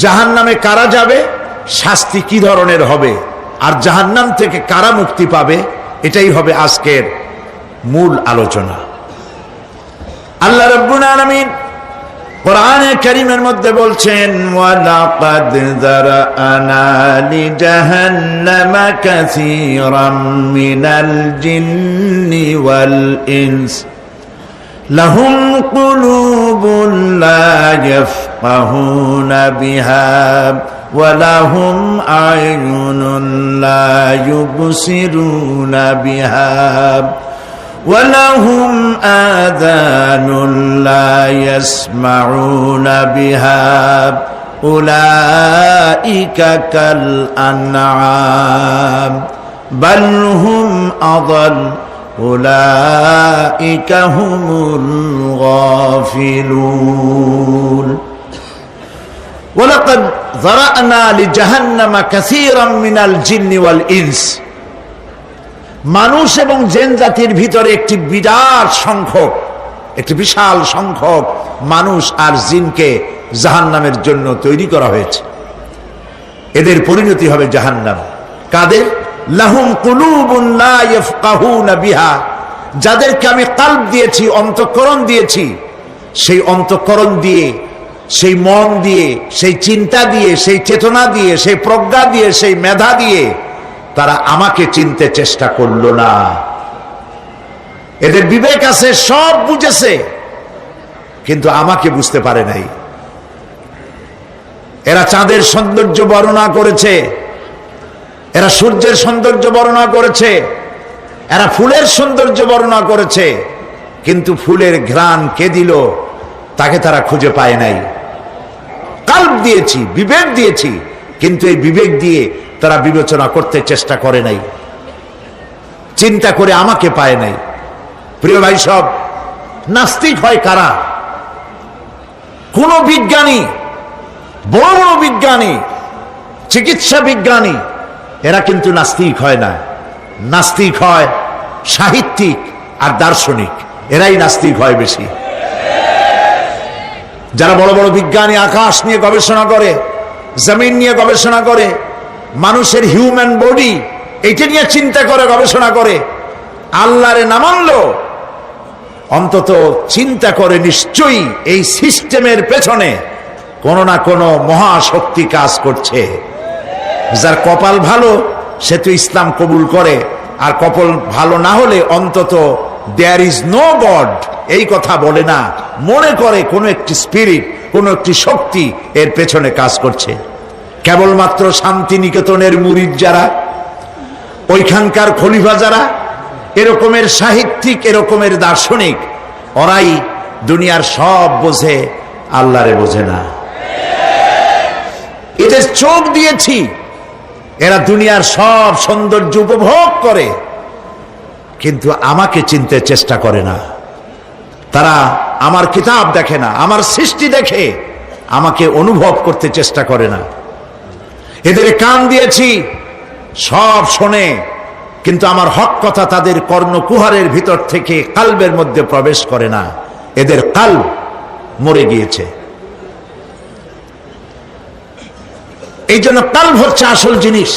জাহান্নামে কারা যাবে, শাস্তি কি ধরনের হবে, আর জাহান্নাম থেকে কারা মুক্তি পাবে, এটাই হবে আজকের মূল আলোচনা। আল্লাহ রাব্বুল আলামিন কোরআনে কারীমের মধ্যে বলছেন, ওয়ালাকাদ যারানা লিজাহান্নামা কাসীরাম মিনাল জিন্নি ওয়াল ইনস লাহুম কুলুবুন লা ইয়াফকাহুনা বিহা ওয়া লাহুম আ'য়ুনুন লা ইউবসিরুনা বিহা وَلَهُمْ آذَانٌ لَا يَسْمَعُونَ بِهَا أُولَئِكَ كَالْأَنْعَامِ بَلْ هُمْ أَضَلُّ أُولَئِكَ هُمُ الْغَافِلُونَ وَلَقَدْ ذَرَأْنَا لِجَهَنَّمَ كَثِيرًا مِنَ الْجِنِّ وَالْإِنسِ মানুষ এবং জিন জাতির ভিতরে একটি বিশাল সংখ্যক মানুষ আর জিনকে জাহান্নামের জন্য তৈরি করা হয়েছে। এদের পরিণতি হবে জাহান্নাম। কাদের? লাহুম কুলুবুন লা ইয়াফকাহুনা বিহা, যাদেরকে আমি কলব দিয়েছি, অন্তঃকরণ দিয়েছি, সেই অন্তঃকরণ দিয়ে, সেই মন দিয়ে, সেই চিন্তা দিয়ে, সেই চেতনা দিয়ে, সেই প্রজ্ঞা দিয়ে, সেই মেধা দিয়ে তারা আমাকে চিনতে চেষ্টা করলো না। এদের বিবেক আছে, সব বুঝেছে, কিন্তু আমাকে বুঝতে পারে নাই। এরা চাঁদের সৌন্দর্য বর্ণনা করেছে, এরা সূর্যের সৌন্দর্য বর্ণনা করেছে, এরা ফুলের সৌন্দর্য বর্ণনা করেছে, কিন্তু ফুলের ঘ্রাণ কে দিল তাকে তারা খুঁজে পায় নাই। কলব দিয়েছি, বিবেক দিয়েছি, কিন্তু এই বিবেক দিয়ে তারা বিবেচনা করতে চেষ্টা করে নাই, চিন্তা করে আমাকে পায় নাই। প্রিয় ভাই, সব নাস্তিক হয় কারা? কোন বিজ্ঞানী, বড় বড় বিজ্ঞানী, চিকিৎসা বিজ্ঞানী, এরা কিন্তু নাস্তিক হয় না। নাস্তিক হয় সাহিত্যিক আর দার্শনিক, এরাই নাস্তিক হয় বেশি। যারা বড় বড় বিজ্ঞানী আকাশ নিয়ে গবেষণা করে, জমিন নিয়ে গবেষণা করে, মানুষের হিউম্যান বডি এইটা নিয়ে চিন্তা করে, গবেষণা করে, আল্লাহরে না মানলো অন্তত চিন্তা করে নিশ্চয়ই এই সিস্টেমের পেছনে কোন না কোন মহাশক্তি কাজ করছে। যার কপাল ভালো সে তো ইসলাম কবুল করে, আর কপাল ভালো না হলে অন্তত দেয়ার ইজ নো গড এই কথা বলে না, মনে করে কোন একটি স্পিরিট, কোন একটি শক্তি এর পেছনে কাজ করছে। কেবলমাত্র শান্তিনিকেতনের মুরিদ যারা, ওইখানকার খলিফা যারা, এরকমের সাহিত্যিক, এরকমের দার্শনিক, ওরাই দুনিয়ার সব বোঝে, আল্লাহরে বোঝে না। এদের চোখ দিয়েছি, এরা দুনিয়ার সব সৌন্দর্য উপভোগ করে, কিন্তু আমাকে চিনতে চেষ্টা করে না। তারা আমার কিতাব দেখে না, আমার সৃষ্টি দেখে আমাকে অনুভব করতে চেষ্টা করে না। এদের কান দিয়েছি, সব শোনে, কিন্তু আমার হক কথা তাদের কর্ণকুহারের ভিতর থেকে কলবের মধ্যে প্রবেশ করে না। এদের কলব মরে গিয়েছে। এই জন্য কলব হচ্ছে আসল জিনিস।